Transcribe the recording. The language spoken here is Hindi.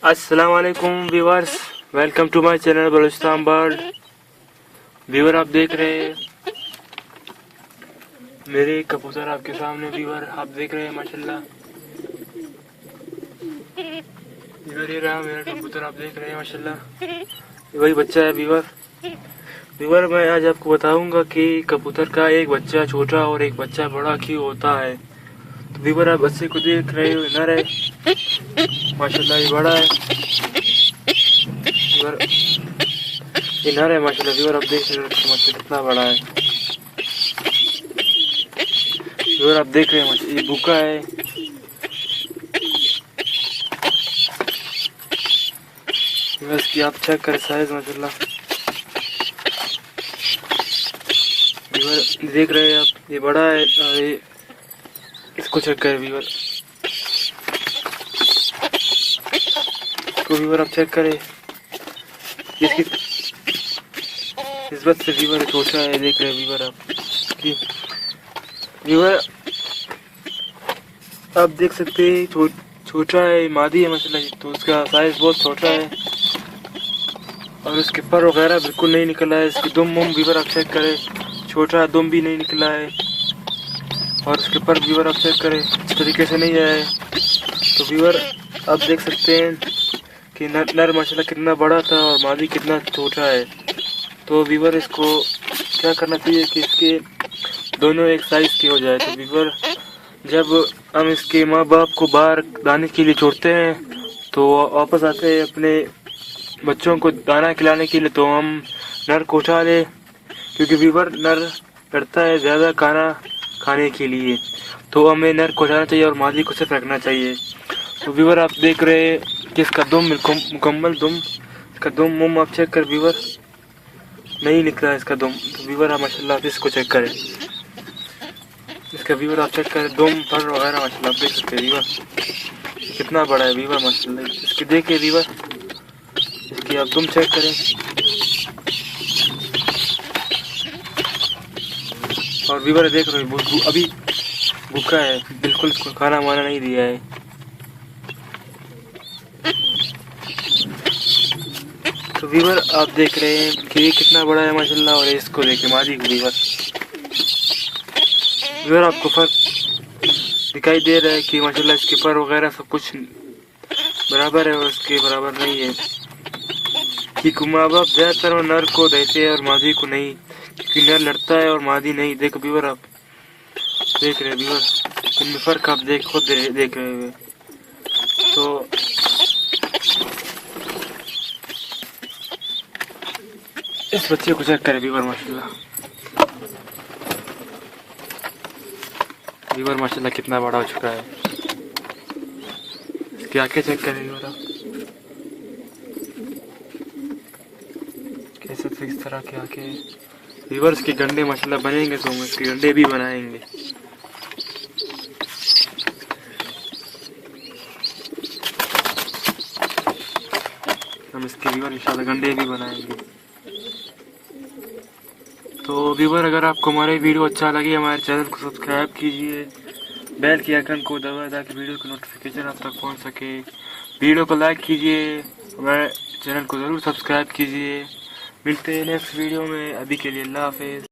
अस्सलाम वालेकुम viewers, welcome to my channel Balochistan bird. Viewer आप देख रहे हैं मेरे कबूतर आपके सामने। व्यूअर आप देख रहे हैं माशाल्लाह। व्यूअर ये रहा मेरा कबूतर, आप देख रहे हैं माशाल्लाह। ये वही बच्चा है व्यूअर। व्यूअर मैं आज आपको बताऊंगा कि कबूतर का एक बच्चा छोटा और एक बच्चा बड़ा क्यों होता है। तो व्यूअर आप बच्चे को देख रहे हो, नर है माशाल्लाह, ये बड़ा है व्यूअर, ये नर है माशाल्लाह। व्यूअर आप देख रहे हो माशाल्लाह कितना बड़ा है। व्यूअर आप देख रहे हैं माशाल्लाह, ये भूखा है। इसकी आप चेक करें साइज माशाल्लाह। व्यूअर देख रहे हैं आप, ये बड़ा है और ये इसको चेक करें व्यूअर, इसको व्यूअर आप चेक करें। इसकी निस्बत से व्यूअर छोटा है, देख रहे हैं व्यूअर आप कि व्यूअर आप देख सकते हैं छोटा है, मादी है माशाल्लाह, तो उसका साइज बहुत छोटा है और उसके पर वगैरह बिल्कुल नहीं निकला है। इसकी दुम व्यूअर आप चेक करें, छोटा दुम भी नहीं निकला है और उसके पर व्यूअर आप चेक करें इस तरीके से नहीं आया है। तो व्यूअर आप देख सकते हैं कि नर माशाल्लाह कितना बड़ा था और मादी कितना छोटा है। तो व्यूअर इसको क्या करना चाहिए कि इसके दोनों एक साइज के हो जाए। तो व्यूअर जब हम इसके माँ बाप को बाहर दाने के लिए छोड़ते हैं तो वापस आते हैं अपने बच्चों को दाना खिलाने के लिए, तो हम नर को उठा ले, क्योंकि व्यूअर नर डरता है ज़्यादा खाना खाने के लिए। तो हमें नर को उठाना चाहिए और मादी को सिर्फ रखना चाहिए। तो व्यूअर आप देख रहे हैं कि इसका दुम मुकम्मल दुम, इसका दुम आप चेक कर व्यूअर, नहीं निकला इसका दुम। तो व्यूअर आप माशाल्लाह इसको चेक करें, इसका व्यूअर आप चेक करें, दुम पर वगैरह माशाल्लाह आप देख सकते हैं व्यूअर कितना बड़ा है व्यूअर माशाल्लाह। इसकी देखिए व्यूअर, इसकी आप दुम चेक करें और व्यूअर देख रहे हैं अभी भूखा है, बिल्कुल इसको खाना वाना नहीं दिया है। तो व्यूअर आप देख रहे हैं कि ये कितना बड़ा है माशाल्लाह और इसको देखे मादी को व्यूअर आपको फर्क दिखाई दे रहा है कि माशाल्लाह इसके पर वगैरह सब कुछ बराबर है और इसके बराबर नहीं है। कि माँ बाप ज्यादातर नर को देते हैं और मादी को नहीं, क्योंकि नर लड़ता है और मादी नहीं। देखो व्यूअर आप देख रहे हैं व्यूअर, इनमें फर्क आप खुद देख रहे हुए। तो इस बच्चे को चेक करें व्यूअर माशाल्लाह, व्यूअर माशाल्लाह कितना बड़ा हो चुका है। इसकी आंखें चेक करें व्यूअर आप, कैसे तो इस तरह की आंखें। व्यूअर के गंडे माशाल्लाह बनेंगे तो हम इसके गंडे भी बनाएंगे। हम इसके व्यूअर इंशाल्लाह गंडे भी बनाएंगे। तो व्यूअर अगर आपको हमारी वीडियो अच्छा लगे हमारे चैनल को सब्सक्राइब कीजिए, बेल के आइकन को दबाएं ताकि वीडियो की नोटिफिकेशन आप तक पहुंच सके। वीडियो को लाइक कीजिए, हमारे चैनल को ज़रूर सब्सक्राइब कीजिए। मिलते हैं नेक्स्ट वीडियो में, अभी के लिए अल्लाह हाफिज़।